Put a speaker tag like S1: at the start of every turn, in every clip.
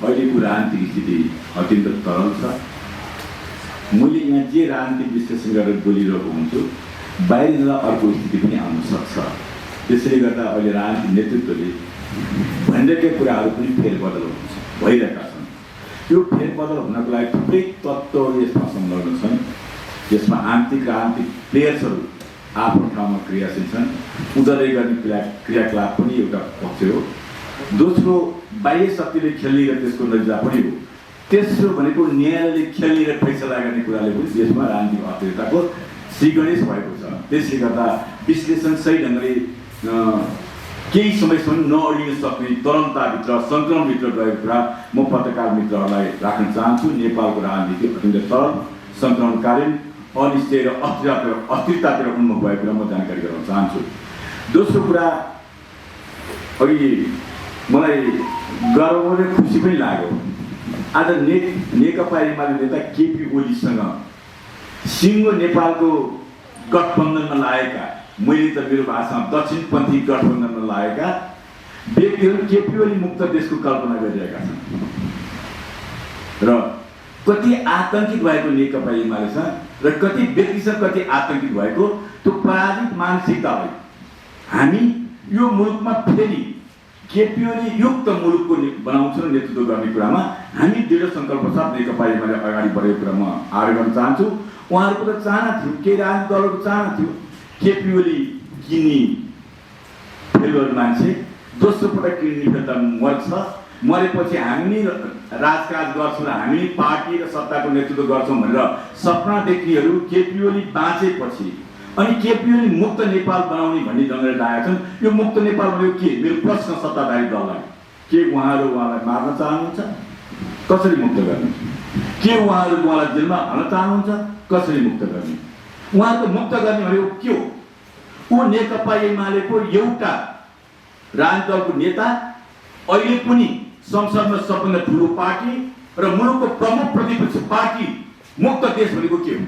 S1: अहिलेको राजनीतिक स्थिति अत्यन्त तरल छ। मैले यहाँ जे राजनीतिक विश्लेषण गरेर बोलिरहेको हुन्छु बाहिर जाँदा अर्को स्थिति पनि आउन सक्छ। त्यसैले गर्दा अहिले राजनीतिक नेतृत्वले भनिरहेका कुराहरू पनि फेरबदल भइरहेका छन्। यो फेरबदल हुनको लागि थुप्रै तत्त्वहरू यसमा संलग्न छन्। यसमा आन्तरिक र आन्तरिक प्लेयर्सहरू आफ्नो ठाउँमा क्रियाशील छन्। उदय गर्ने क्रियाकलाप पनि एउटा पक्ष हो। दोस्रो बाह्य शक्तिले खेल्ने र त्यसको नतिजा पनि हो। तेस्रो भनेको न्यायालयले खेल्ने र फैसला गर्ने कुराले पनि देशमा राजनीतिक अस्थिरताको श्रीगणेश भएको छ। त्यसले गर्दा विश्लेषण सही ढङ्गले केही समयसम्म नअडिन सक्ने तरलताभित्र सङ्क्रमणभित्र गएको कुरा म पत्रकार मित्रहरूलाई राख्न चाहन्छु। नेपालको राजनीति अत्यन्त तरल, सङ्क्रमणकालीन, अनिश्चय र अस्थिरतातिर उन्मुख भएको कुरा म जानकारी गराउन चाहन्छु। दोस्रो कुरा, अघि मलाई गर्व र खुसी पनि लाग्यो। आज नेकपा एमाले नेता केपी ओलीसँग सिङ्गो नेपालको गठबन्धनमा लागेका, मैले त मेरो भाषामा दक्षिणपन्थी गठबन्धनमा लागेका व्यक्तिहरू केपी ओली मुक्त देशको कल्पना गरिरहेका छन् र कति आतंकित भएको नेकपा एमालेसँग र कति व्यक्तिसँग कति आतंकित भएको त्यो पराजित मानसिकतालाई हामी यो मुलुकमा फेरि केपी ओली युक्त मुलुकको बनाउँछौँ र नेतृत्व गर्ने कुरामा हामी दृढ सङ्कल्प साथ नेकपा एमाले अगाडि बढेको कुरा म आग्रह गर्न चाहन्छु। उहाँहरूको त चाहना थियो, केही राजनीतिक दलहरूको चाहना थियो केपी ओली किन्ने फेल मान्छे दोस्रो पटक किन्ने फेल त मर्छ, मरेपछि हामी नै राजकाज गर्छौँ र हामी पार्टी र सत्ताको नेतृत्व गर्छौँ भनेर सपना देख्नेहरू केपी ओली बाँचेपछि अनि केपी ओली मुक्त नेपाल बनाउने भन्ने ढङ्गले लागेका छन्। यो मुक्त नेपाल भनेको के? मेरो प्रश्न सत्ताधारी दललाई के उहाँहरू उहाँलाई मार्न चाहनुहुन्छ? कसरी मुक्त गर्ने? के उहाँहरू उहाँलाई जेलमा हाल्न चाहनुहुन्छ? कसरी मुक्त गर्ने? उहाँहरूको मुक्त गर्ने भनेको के हो? ऊ नेकपा एमालेको एउटा राजनीतिक दलको नेता, अहिले पनि संसदमा सबभन्दा ठुलो पार्टी र मुलुकको प्रमुख प्रतिपक्षी पार्टी। मुक्त देश भनेको के हो?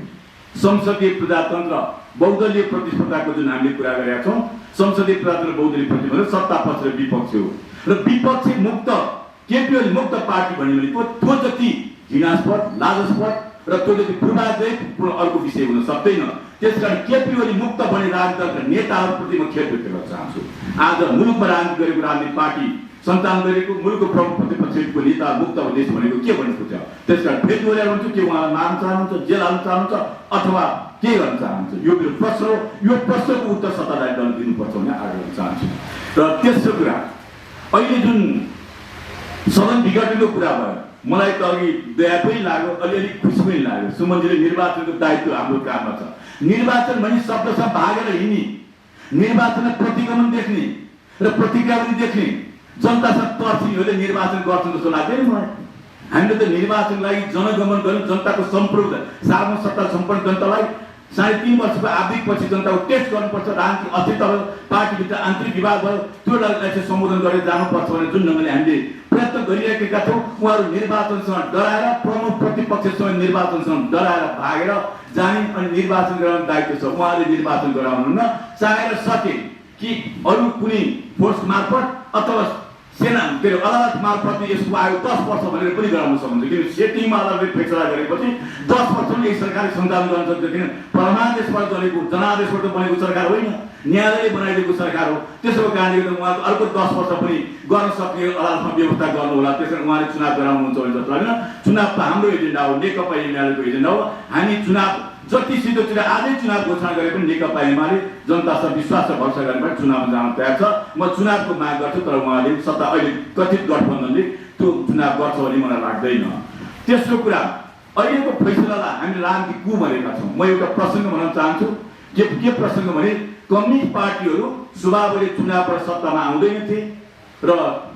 S1: संसदीय प्रजातन्त्र, बहुदलीय प्रतिस्पर्धाको जुन हामीले कुरा गरेका छौँ, संसदीय प्रजातन्त्र बहुदलीय प्रतिस्पर्धा सत्ता पक्ष र विपक्ष हो र विपक्षी मुक्त केपी ओली मुक्त पार्टी भन्यो भने त्यो जति घृणास्पद, लाजस्पद र त्यो जति पूर्वाग्रहपूर्ण अर्को विषय हुन सक्दैन। त्यसकारण केपी ओली मुक्त बने राजनीतिक नेताहरूप्रति म खेद व्यक्त गर्न चाहन्छु। आज मुलुकमा राजनीति गरेको राजनीतिक पार्टी सञ्चालन गरेको मुलुकको प्रमुख प्रतिपक्षको नेता मुक्त देश भनेको के भनेको छ? त्यसकारण फेरि दोहोऱ्याएर हुन्छु, के उहाँलाई मार्न चाहनुहुन्छ, जेल हाल्न चाहनुहुन्छ अथवा के गर्न चाहनुहुन्छ? यो मेरो प्रश्न हो। यो प्रश्नको उत्तर सत्ताधारी दलले दिनुपर्छ भन्ने आग्रह गर्न चाहन्छु। र तेस्रो कुरा, अहिले जुन सदन विघटनको कुरा भयो, मलाई त अघि दया पनि लाग्यो, अलिअलि खुसी पनि लाग्यो। सुमनजीले निर्वाचनको दायित्व हाम्रो काममा छ। निर्वाचन भने शब्दसँग भागेर हिँड्ने, निर्वाचनमा प्रतिगमन देख्ने र प्रतिक्रिया पनि देख्ने, जनतासँग तर्सिनेहरूले निर्वाचन गर्छन् जस्तो लाग्दैन मलाई। हामीले त निर्वाचनको लागि जनगमन गर्नु, जनताको सम्पूर्ण सार्वजनिक सत्ता सम्पन्न जनतालाई 3.5 वर्षको आवधिकपछि जनताको टेस्ट गर्नुपर्छ। राजनीतिक अस्थिरता भयो, पार्टीभित्र आन्तरिक विवाद भयो, त्योलाई चाहिँ सम्बोधन गरेर जानुपर्छ भनेर जुन ढङ्गले हामीले प्रयत्न गरिरहेका छौँ, उहाँहरू निर्वाचनसँग डराएर, प्रमुख प्रतिपक्षसँग निर्वाचनसँग डराएर भागेर जाने अनि निर्वाचन गराउने दायित्व छ। उहाँले निर्वाचन गराउनुहुन्न, चाहेर सके कि अरू कुनै फोर्स मार्फत अथवा सेना अदालत मार्फत यसको आयु 10 वर्ष भनेर पनि गराउन सक्नुहुन्छ। किन सेटिङमा अदालतले फैसला गरेपछि 10 वर्षमा एक सरकारले सञ्चालन गर्न सक्छ। किन परमादेशबाट बनेको, जनादेशबाट बनेको सरकार होइन, न्यायालयले बनाइदिएको सरकार हो। त्यसको कारणले गर्दा उहाँको अर्को 10 वर्ष पनि गर्न सक्ने अदालतमा व्यवस्था गर्नु होला। त्यसैले उहाँले चुनाव गराउनुहुन्छ भने जस्तो लाग्दैन। चुनाव त हाम्रो एजेन्डा हो, नेकपा एमालेको एजेन्डा हो। हामी चुनाव जति सिधो चुनाव आजै चुनाव घोषणा गरे पनि नेकपा एमाले जनतासँग विश्वास र भरोसा गरेर चुनावमा जान तयार छ। म चुनावको माग गर्छु, तर उहाँले सत्ता अहिले कथित गठबन्धनले त्यो चुनाव गर्छ भन्ने मलाई लाग्दैन। तेस्रो कुरा, अहिलेको फैसलालाई हामीले राजनीतिक कु भनेका छौँ। म एउटा प्रसङ्ग भन्न चाहन्छु। के प्रसङ्ग भने कम्युनिस्ट पार्टीहरू स्वभावले चुनावबाट सत्तामा आउँदैनथे र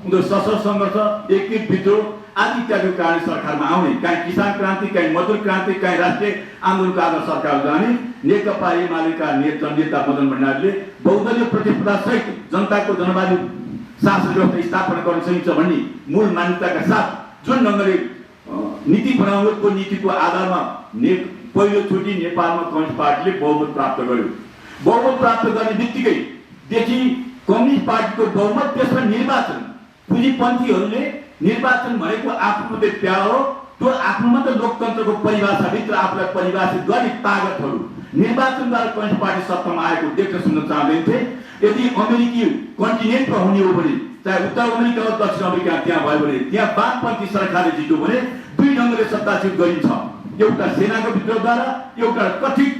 S1: उनीहरू सशस्त्र सङ्घर्ष, एकीकृत विद्रोह आदि इत्यादिको कारण सरकारमा आउने, कहीँ किसान क्रान्ति, कहीँ मजदुर क्रान्ति, कहीँ राष्ट्रिय आन्दोलनको आधार सरकार जाने। नेकपा एमालेका नेता मदन भण्डारीले बहुदलीय प्रतिस्पर्धा सहित जनताको जनवादी शासन व्यवस्था स्थापना गर्न सकिन्छ भन्ने मूल मान्यताका साथ जुन ढङ्गले नीति बनाउनुको नीतिको आधारमा पहिलोचोटि नेपालमा कम्युनिस्ट पार्टीले बहुमत प्राप्त गर्यो। बहुमत प्राप्त गर्ने बित्तिकै देखि कम्युनिस्ट पार्टीको बहुमत, त्यसमा निर्वाचन पुँजीपन्थीहरूले निर्वाचन भनेको आफ्नो मात्रै प्यार हो, त्यो आफ्नो मात्रै लोकतन्त्रको परिभाषाभित्र आफूलाई परिभाषित गर्ने तागतहरू निर्वाचनद्वारा कम्युनिस्ट पार्टी सत्तामा आएको देख्न सुन्न चाहँदैनथे। यदि अमेरिकी कन्टिनेन्टमा हुने हो भने, चाहे उत्तर अमेरिका वा दक्षिण अमेरिका त्यहाँ भयो भने, त्यहाँ वामपन्थी सरकारले जित्यो भने दुई ढङ्गले सत्ताच्युत गरिन्छ, एउटा सेनाको विद्रोहद्वारा, एउटा कथित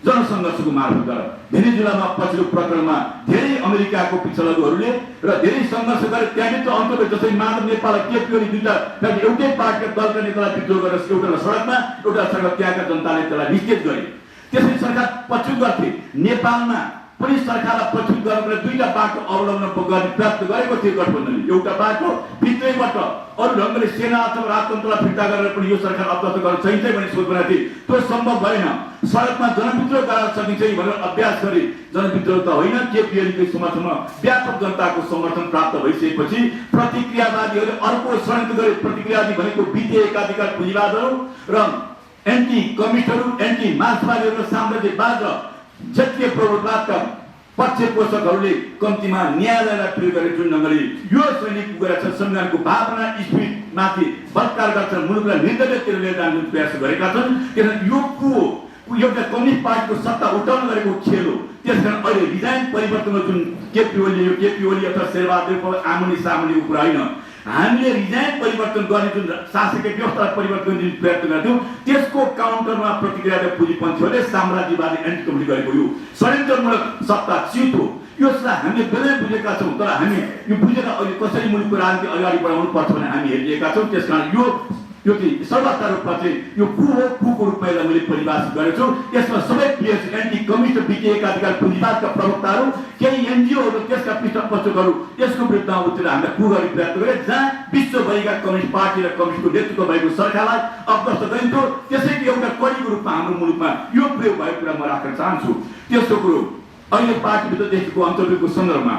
S1: जनसङ्घर्षको मार्फतद्वारा। भेनेजुलामा पछिल्लो प्रकरणमा धेरै अमेरिकाको पिछलहरूले र धेरै सङ्घर्ष गरे, त्यहाँभित्र अन्तर्गत जसरी माधव नेपाल केपी ओली दुईटा एउटै पार्टीका दलका नेतालाई विद्रोह गरेर एउटा सडकमा एउटा सडक त्यहाँका जनताले त्यसलाई निषेध गरे। त्यसरी सरकार पछुत गर्थे। नेपालमा पनि सरकारलाई पछुत गरेर दुईटा बाटो अवलम्बन गर्ने प्रयास गरेको थियो गठबन्धनले। एउटा बाटो भित्रैबाट अरू ढङ्गले सेना अथवा राजतन्त्रलाई फिर्ता गरेर पनि यो सरकार अवगत गर्न सकिन्छ भन्ने सोच बनाएको थिए, त्यो सम्भव भएन। सडकमा जनविद्रोह गराउन सकिन्छ भनेर अभ्यास गरे, जनविद्रोह त होइन, केपी ओलीको समर्थनमा व्यापक जनताको समर्थन प्राप्त भइसकेपछि प्रतिक्रियावादीहरूले अर्को षड्यन्त्र गरे। प्रतिक्रियावादी भनेको वित्तीय एकाधिकार पुँजीवादहरू र एन्टी कम्युनिस्टहरू, एन्टी मार्क्सवादीहरू, साम्राज्यवाद र क्षेत्रीय प्रभुत्ववादका पक्षपोषकहरूले कम्तीमा न्यायालयलाई प्रयोग गरे। जुन ढङ्गले यो सैनिक पुगेर छ संविधानको भावना स्पिरिटमाथि बलात्कार गर्छन्, मुलुकलाई निर्दलीयतिर लिएर जाने प्रयास गरेका छन्। किनभने यो एउटा कम्युनिस्ट पार्टीको सत्ता उठाउन गरेको खेल हो। त्यसकारण अहिले डिजाइन परिवर्तनको जुन केपी ओली अथवा शेरबहादुरको आमुनी सामुनीको कुरा होइन, हामीले डिजाइन परिवर्तन गर्ने जुन शासकीय व्यवस्था परिवर्तन गर्ने जुन प्रयत्न गर्थ्यौँ त्यसको काउन्टरमा प्रतिक्रिया पुँजीपन्थीहरूले साम्राज्यवादी एन्टी कम्युनिस्ट गरेको यो षड्यन्त्रमूलक सत्ता च्युत हो। यसलाई हामीले बेलै बुझेका छौँ, तर हामी यो बुझेर अहिले कसरी मुलुकको राजनीति अगाडि बढाउनु पर्छ भने हामी हेरिएका छौँ। त्यसकारण यो चाहिँ सर्वत्र रूपमा चाहिँ यो कुको रूपमा यसलाई मैले परिभाषित गरेको छु। यसमा सबै प्लेयर्स, एन्टी कम्युनिस्ट, वित्तीय एकाधिकार पुँजीवादका प्रवक्ताहरू, केही एनजिओहरू, त्यसका पृष्ठपोषकहरू यसको विरुद्धमा उत्रेर हामीले कु गर्ने प्रयत्न गरे, जहाँ विश्वभरिका कम्युनिस्ट पार्टी र कम्युनिस्टको नेतृत्व भएको सरकारलाई अवगत गरिन्थ्यो। त्यसैको एउटा कडीको रूपमा हाम्रो मुलुकमा यो प्रयोग भएको कुरा म राख्न चाहन्छु। तेस्रो कुरो, अहिले पार्टीभित्र देखेको अन्तर्गतको सन्दर्भमा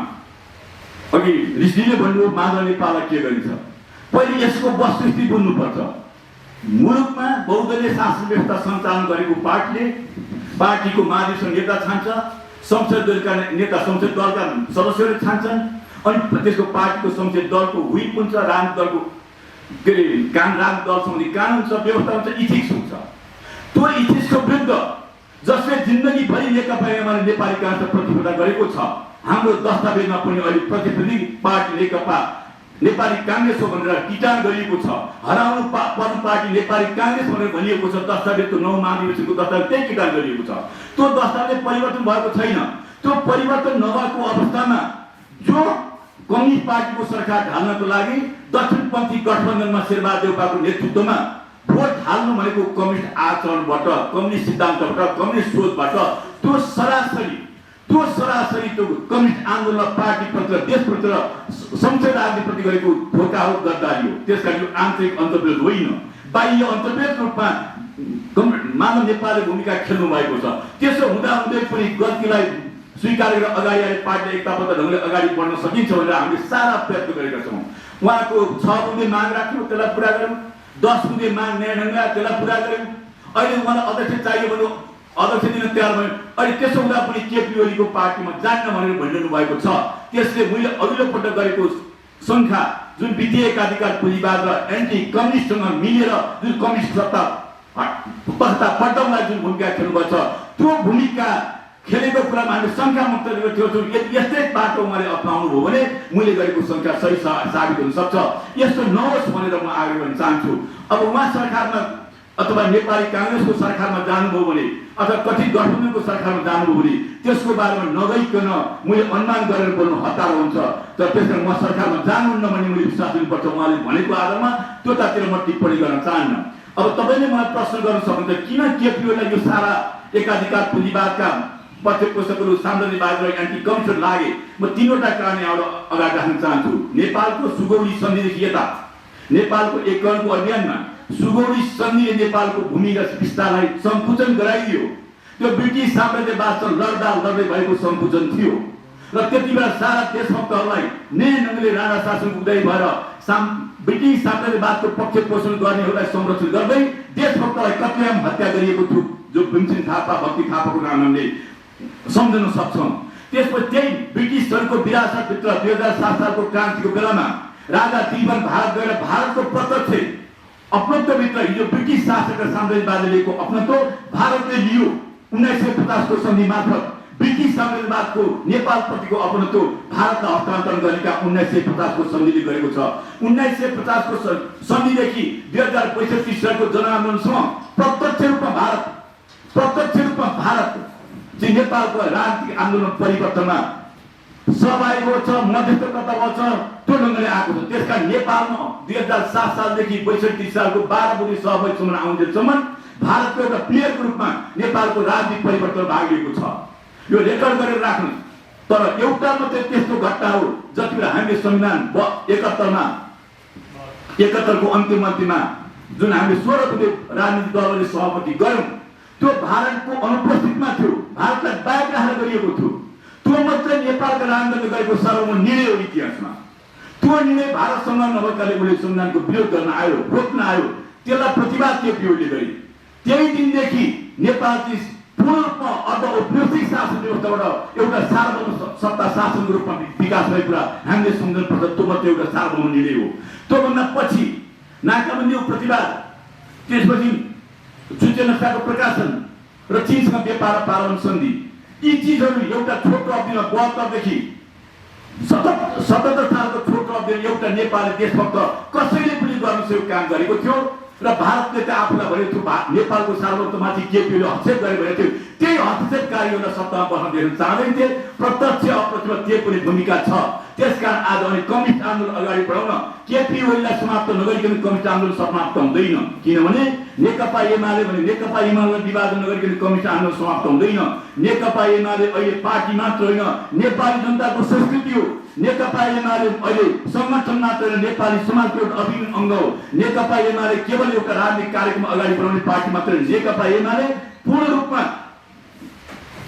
S1: अघि ऋषिले भन्नुभयो माधव नेपाललाई के गरिन्छ। पहिले यसको वस्तुस्थिति बुझ्नुपर्छ। मुलुकमा बहुदलीय शासन व्यवस्था सञ्चालन गरेको पार्टीले पार्टीको महाधिवेशन नेता छान्छ, संसद दलका नेता संसद दलका सदस्यहरू छान्छन्, अनि त्यसको पार्टीको संसद दलको व्हिप हुन्छ, राजनीतिक दलको के अरे राजनीतिक दल सम्बन्धी कानुन छ, व्यवस्था हुन्छ, इथिक्स हुन्छ। त्यो इथिक्सको विरुद्ध जसले जिन्दगीभरि नेकपा एमाले नेपाली काङ्ग्रेस प्रतिस्पर्धा गरेको छ, हाम्रो दस्तावेजमा पनि अहिले प्रतिस्पर्धी पार्टी नेकपा नेपाली काङ्ग्रेस हो भनेर टिटान गरिएको छ। हराउनु पर्ने पार्टी नेपाली काङ्ग्रेस भनेर भनिएको छ। दस्तावेजको 9 महाधिवेशनको दस्तावेज त्यही टिटान गरिएको छ। त्यो दस्तावेज परिवर्तन भएको छैन। त्यो परिवर्तन नभएको अवस्थामा जो कम्युनिस्ट पार्टीको सरकार ढाल्नको लागि दक्षिणपन्थी गठबन्धनमा शेरबहादुर देउपाको नेतृत्वमा भोट हाल्नु भनेको कम्युनिस्ट आचरणबाट, कम्युनिस्ट सिद्धान्तबाट, कम्युनिस्ट सोचबाट त्यो सरासरी त्यो कम्युनिस्ट आन्दोलन पार्टीप्रति र देशप्रति र संसद राजनीतिप्रति गरेको धोका हो, गद्दारी हो। त्यसकारण यो आन्तरिक अन्तर्विरोध होइन, बाह्य अन्तर्विरोध रूपमा मानव नेपालले भूमिका खेल्नु भएको छ। त्यसो हुँदाहुँदै पनि गल्तीलाई स्वीकार गरेर अगाडि आएर पार्टीले एकताबद्ध ढङ्गले अगाडि बढ्न सकिन्छ भनेर हामीले सारा प्रयत्न गरेका छौँ। उहाँको 6 बुँदे माग राख्यौँ, त्यसलाई पुरा गऱ्यौँ। 10 बुँदे माग नयाँ ढङ्गले त्यसलाई पुरा गऱ्यौँ। अहिले उहाँलाई अध्यक्ष चाहियो भने अध्यक्ष दिन तयार भयो। अहिले त्यसो हुँदा पनि केपी ओलीको पार्टीमा जान्न भनेर भनिरहनु भएको छ। त्यसले मैले अघिल्लो पटक गरेको सङ्ख्या जुन वित्तीय एकाधिकार पुँजीवाद र एन्टी कम्युनिस्टसँग मिलेर जुन कम्युनिस्ट सत्ता पल्टाउनलाई जुन भूमिका खेल्नुभएको छ, त्यो भूमिका खेलेको कुरामा हामीले सङ्ख्या मुक्त थियौँ। यस्तै बाटो उहाँले अप्नाउनु भयो भने मैले गरेको सङ्ख्या सही साबित हुन सक्छ। यस्तो नहोस् भनेर म आग्रह गर्न चाहन्छु। अब उहाँ सरकारमा अथवा नेपाली काङ्ग्रेसको सरकारमा जानुभयो भने अथवा कथित गठबन्धनको सरकारमा जानुभयो भने त्यसको बारेमा नगइकन मैले अनुमान गरेर बोल्नु हतार हुन्छ। तर त्यसकारण म सरकारमा जानुहुन्न भन्ने मैले विश्वास दिनुपर्छ। उहाँले भनेको आधारमा त्योतातिर म टिप्पणी गर्न चाहन्न। अब तपाईँले मलाई प्रश्न गर्न सक्नुहुन्छ किन केपी ओलीलाई यो सारा एकाधिकार पुँजीवादका पक्षपोषकहरू साम्राज्यवाद र एन्टी कम्युनिस्ट लागे। म 3वटा कारण यहाँबाट अगाडि राख्न चाहन्छु। नेपालको सुगौली सन्धिदेखि यता नेपालको एकीकरणको अभियानमा सुगौली सन्धिले नेपालको भूमि र विस्तारलाई सङ्कुचन गराइदियो। त्यो ब्रिटिस साम्राज्यवादसँग लड्दै भएको सङ्कुचन थियो र त्यति बेला सारा देशभक्तहरूलाई नयाँ ढङ्गले राणा शासनको उदय भएर ब्रिटिस साम्राज्यवादको पक्ष पोषण गर्नेहरूलाई संरक्षण गर्दै देशभक्तलाई कत्लेआम हत्या गरिएको थियो, जो भीमसेन थापा, भक्ति थापाको नामले सम्झन सक्छौँ। त्यसपछि त्यही ब्रिटिसहरूको विरासतभित्र 2007 सालको क्रान्तिको बेलामा राजा त्रिभुवन भारत गएर भारतको प्रत्यक्ष अपनत्वभित्र हिजो ब्रिटिस शासक र साम्राज्यवादीको अपनत्व भारतले लियो। 1950 को सन्धि मार्फत ब्रिटिस साम्राज्यवादको नेपालप्रतिको अपनत्व भारतलाई हस्तान्तरण गरेका 1950 को सन्धिले गरेको छ। 1950 को सन्धिदेखि 2065 सालको जनआन्दोलनसम्म प्रत्यक्ष रूपमा भारत चाहिँ नेपालको राजनीतिक आन्दोलन परिवर्तनमा सहभागी छ, मध्यस्थकर्ता छ, त्यो ढङ्गले आएको छ। त्यसका नेपालमा 2007 सालदेखि 62 सालको 12 बुढी सहभागीसम्म आउँदैसम्म भारतको एउटा प्लेयरको रूपमा नेपालको राजनीतिक परिवर्तन भाग लिएको छ। यो रेकर्ड गरेर राख्नु। तर एउटा मात्रै त्यस्तो घटना हो जति बेला हामीले संविधान 71 को अन्तिममा जुन हामीले 16 बुढी राजनीतिक दलले सहमति गर्यौं, त्यो भारतको अनुपस्थितिमा थियो, भारतलाई बाहिर राखेर गरिएको थियो। त्यो मात्रै नेपालका राजनीतिले गरेको सर्वोच्च निर्णय हो इतिहासमा। त्यो निर्णय भारतसँग नभएकाले उसले संविधानको विरोध गर्न आयो, रोक्न आयो। त्यसलाई प्रतिवाद केपीओलीले गरे। त्यही दिनदेखि नेपाल चाहिँ पूर्ण रूपमा अर्धऔपनिवेशिक शासन व्यवस्थाबाट एउटा सार्वभौम सत्ता शासनको रूपमा विकास भएको कुरा हामीले सम्झनुपर्छ। त्यो मात्रै एउटा सार्वभौम निर्णय हो। त्योभन्दा पछि नाकाबन्दीको प्रतिवाद, त्यसपछि सूचनाको प्रकाशन र चीनसँग व्यापार पालन सन्धि, यी चीजहरू एउटा छोटो अवधिमा 72 देखि 77 सालको छोटो अवधिमा एउटा नेपाली देशभक्त कसैले पनि गर्न सकेको काम गरेको थियो र भारतले त आफूलाई भनेको थियो नेपालको सार्वभौमत्वमाथि केपीले हस्तक्षेप गरे भनेको थियो। त्यही हस्तक्षेपकारीहरूलाई सत्तामा बस्न दिन चाहँदैनथे। प्रत्यक्ष अप्रत्यक्ष त्यही पनि भूमिका छ। त्यसकारण आज अनि कम्युनिस्ट आन्दोलन अगाडि बढाउन केपी ओलीलाई समाप्त नगरिकन कम्युनिस्ट आन्दोलन समाप्त हुँदैन। किनभने नेकपा एमाले भने नेकपा एमाले विभाजन नगरिकन कम्युनिस्ट आन्दोलन समाप्त हुँदैन। नेकपा एमाले अहिले पार्टी मात्र होइन, नेपाली जनताको संस्कृति हो। नेकपा एमाले अहिले संगठन मात्र होइन, नेपाली समाजको एउटा अभिन्न अङ्ग हो। नेकपा एमाले केवल एउटा राजनीतिक कार्यक्रम अगाडि बढाउने पार्टी मात्र होइन। नेकपा एमाले पूर्ण रूपमा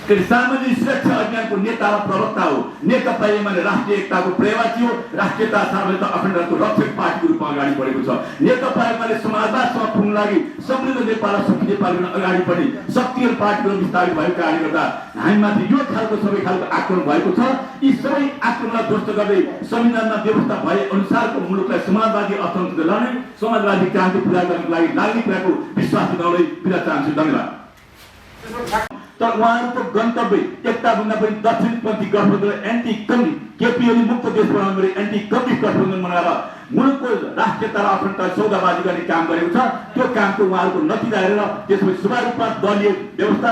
S1: सामाजिक सुरक्षा अभियानको नेता र प्रवक्ता हो। नेकपा एमाले राष्ट्रिय एकताको प्रवासी हो, राष्ट्रियता सार्वभौमत्व अखण्डताको रक्षक पार्टीको रूपमा अगाडि बढेको छ। नेकपा एमाले समाजवादसँग पुग्न लागि समृद्ध नेपाल र सुखी नेपालको अगाडि बढी शक्तिशाली पार्टीको विस्तारित भएको कारणले गर्दा हामीमाथि यो खालको सबै खालको आक्रमण भएको छ। यी सबै आक्रमणलाई ध्वस्त गर्दै संविधानमा व्यवस्था भए अनुसारको मुलुकलाई समाजवादी अर्थतन्त्र लड्ने, समाजवादी क्रान्ति पुरा गर्नको लागि लाग्ने कुराको विश्वास दिलाउँदै बिदा चाहन्छु। धन्यवाद। तर उहाँहरूको गन्तव्य एकताभन्दा पनि दक्षिणपन्थी गठबन्धन एन्टी कम्युनिस्ट केपीओली मुक्त देश बनाउनु गरी एन्टी कम्युनिस्ट गठबन्धन बनाएर मुलुकको राष्ट्रियता र अखण्डता सौदाबाजी गर्ने काम गरेको छ। त्यो कामको उहाँहरूको नतिजा हेरेर त्यसपछि सुचारू रूपमा दलीय व्यवस्था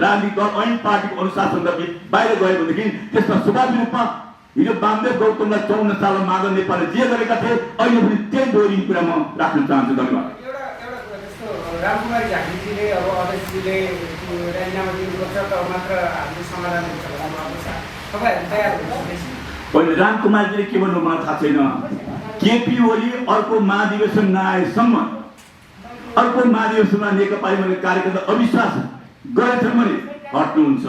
S1: राजनीतिक दल ऐन पार्टीको अनुशासनदेखि बाहिर गयो भनेदेखि त्यसमा सुचारू रूपमा हिजो वामदेव गौतमलाई 54 सालमा माधव नेपालले जे गरेका थिए अहिले पनि त्यही दोहोरिने कुरा म राख्न चाहन्छु। धन्यवाद।
S2: रामकुमारी झाँक्रीजीले अब अध्यक्षजीले राजीनामा दिनुपर्छ त मात्र हामीले समाधान हुन्छ भन्नुभएको छ। तपाईँहरू तयार हुनुहुन्छ?
S1: अहिले रामकुमारजीले के भन्नु मलाई थाहा छैन। केपी ओली अर्को महाधिवेशन नआएसम्म अर्को महाधिवेशनमा नेकपा एमाले कार्यकर्ता अविश्वास गरेछन् भने हट्नुहुन्छ।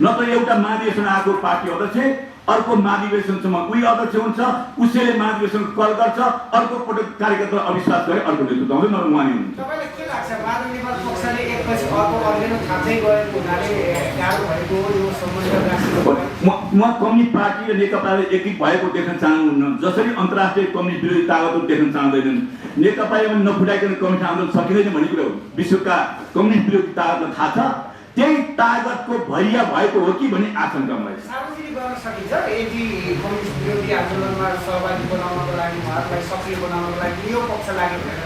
S1: नत्र एउटा महाधिवेशन आएको पार्टी अध्यक्ष अर्को महाधिवेशनसम्म उही अध्यक्ष हुन्छ, उसैले महाधिवेशन कल गर्छ, अर्को पटक कार्यकर्ता अविश्वास गरे अर्को नेतृत्व आउँदैन, नत्र उहाँ नै हुनुहुन्छ।
S2: तपाईँलाई के लाग्छ माधव नेपाल पक्षले एकपछि अर्को अर्को थाप्दै गएको हुनाले गाह्रो भएको यो सम्बन्ध
S1: म कम्युनिस्ट पार्टी र नेकपाले एकीकृत भएको देख्न चाहनुहुन्न। जसरी अन्तर्राष्ट्रिय कम्युनिस्ट विरोधी तागतहरू देख्न चाहँदैनन्, नेकपा एमाले नफुटाइकन कम्युनिस्ट आन्दोलन सकिँदैन भन्ने कुरा हो। विश्वका कम्युनिस्ट विरोधी तागतलाई थाहा छ। त्यही तागतको भैया भएको हो कि भन्ने आशंका मलाई छ।
S2: सार्वजनिक गर्न सकिन्छ यदि कम्युनिस्ट विरोधी आन्दोलनमा सहभागी बनाउनको लागि उहाँहरूलाई सक्रिय बनाउनको लागि यो पक्ष लाग्यो भनेर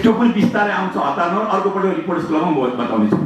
S1: त्यो पनि बिस्तारै आउँछ। हतारमा अर्को पटक रिपोर्ट स्कुलमा म बताउनेछु।